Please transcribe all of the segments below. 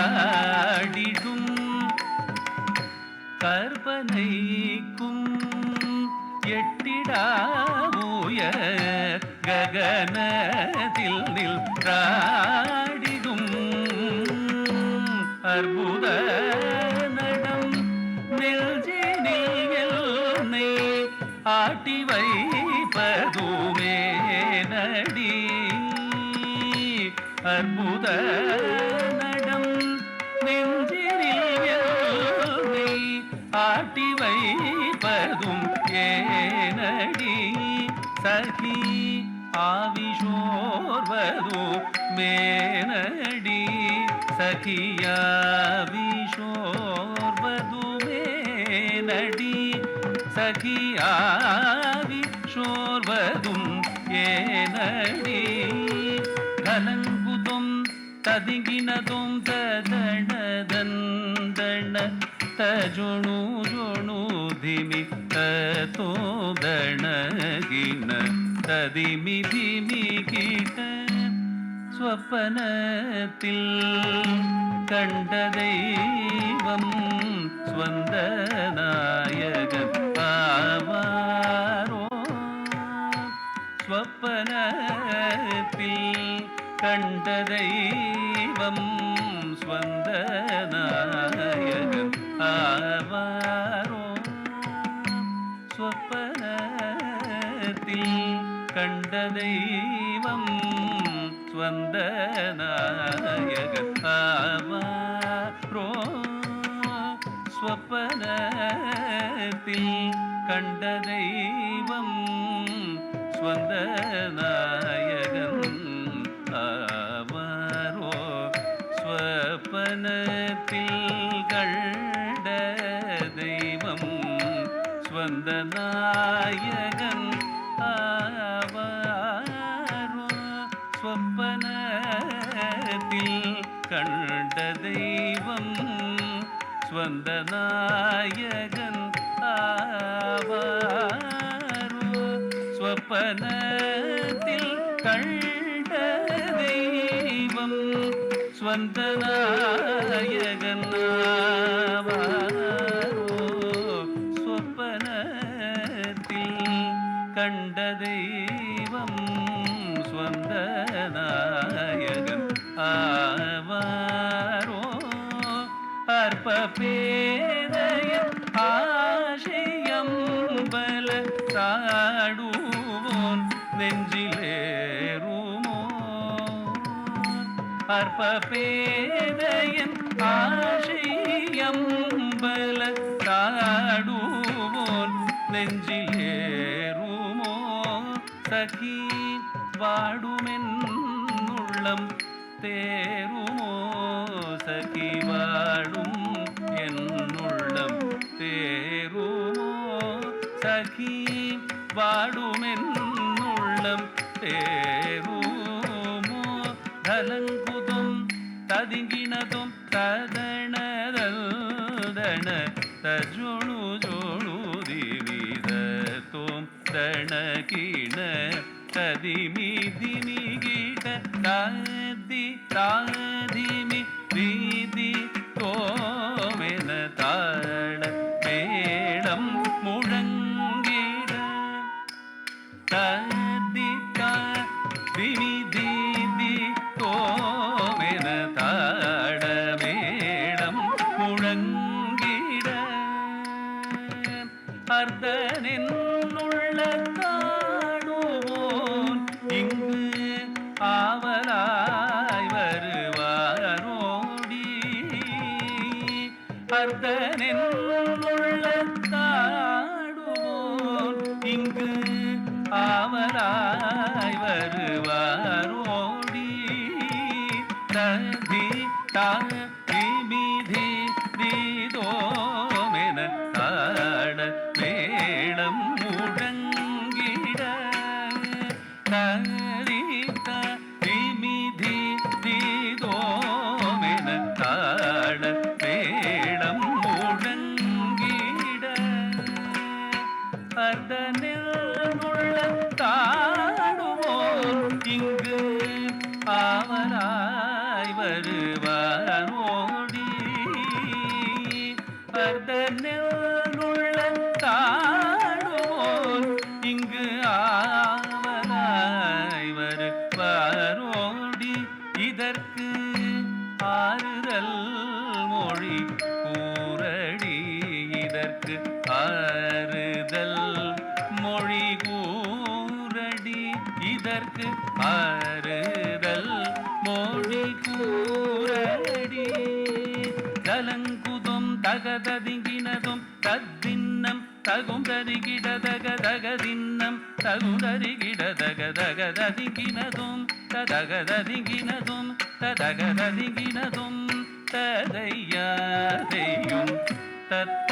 நின்றாடிடும் கற்பனைக்கும் எட்டிடா உயர் ககனத்தில் நின்றாடிடும் அற்புத நடம் நெஞ்சினில் என்னை ஆட்டி வைப்பதுமே நடி அற்புத நடம் நெஞ்சினில் என்னை ஆட்டி வைப்பதும் ஏனடி சகி ஆவிஷோர்வதோ மேனடி சகியாவிஷோர்வது மேனடி சகியாவிஷோர்வதும் ஏனடி கலங்குதும் ததிங்கினதும் ததணதந்தண தஜுணு ஜுணு திமி தோ தணகின ததிமி திமி கிட்ட ஸ்வப்பனத்தில் கண்ட தெய்வம் ஸ்வந்த நாயகன் ஆவாரோ ஸ்வப்பனத்தில் கண்ட தெய்வம் ஸ்வந்த நாயகன் ஆவாரோ ஸ்வப்பனத்தில் கண்ட தெய்வம் ஸ்வந்த நாயகன் ஆவாரோ ஸ்வப்பனத்தில் கண்ட தெய்வம் ஸ்வந்த நாயகன் ஆவாரோ ஸ்வப்பனத்தில் கண்ட தெய்வம் ஸ்வந்த நாயகன் ஆவாரோ ஸ்வப்பனத்தில் கண்ட தெய்வம் ஸ்வந்த நாயகன் ஆவாரோ ஸ்வப்பனத்தில் கண்ட தெய்வம் ஸ்வந்த நாயகன் ஆவாரோ ஸ்வப்பனத்தில் கண்ட தெய்வம் ஸ்வந்த நாயகன் ஆவாரோ அற்ப பேதைய ஆசையம் பல தாடுவோன் நெஞ்சிலேறுமோ அற்ப பேதையன் ஆசையம் பல தாடுவோன் நெஞ்சிலேறுமோ சகி வாடுமென் உள்ளம் தேருமோ சகி வாடும் என்னுள்ளம் தேருமோ சகி வாடுமென் உள்ளம் தேருமோ கலங்குதும் ததிங்கினதும் ததணதன தஜுணு ஜோணு திமிதத்தோம் தணகிண ததிமி திமி கீட தாதி தாதிமி தீதி தோமென தாட மேடம் முழங்கிட தாதி தாதிமி தீதி தோமென தாட மேடம் முழங்கிட அர்த்தனின் உள்ள காடுவோன் இங்கு ஆவலாய் வருவாரோடி அர்த்தனின் உள்ள காடுவோன் இங்கு ஆவலாய் வருவாரோடி ததி தாதிமிதி தீதோமென தாட மேடம் முழங்கிட தரி திமிதி தீதோமென தாட மேடம் முழங்கிட அர்த்தனில் உள்ள தாடுவோம் இங்கு ஆவலாய் வருவாரோ ஆறுதல் மொழி கூறடி இதற்கு ஆறுதல் மொழி கூறடி தலங்குதும் தகததிங்கினதும் தத்தின்னம் தகும் தரிகிடதகதகதின்னம் தகும் தரிகிடதகதகதிங்கினதும் ததகததிங்கினதும் ததகததிங்கினதும் ததையாதையும் தத்த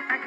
Taga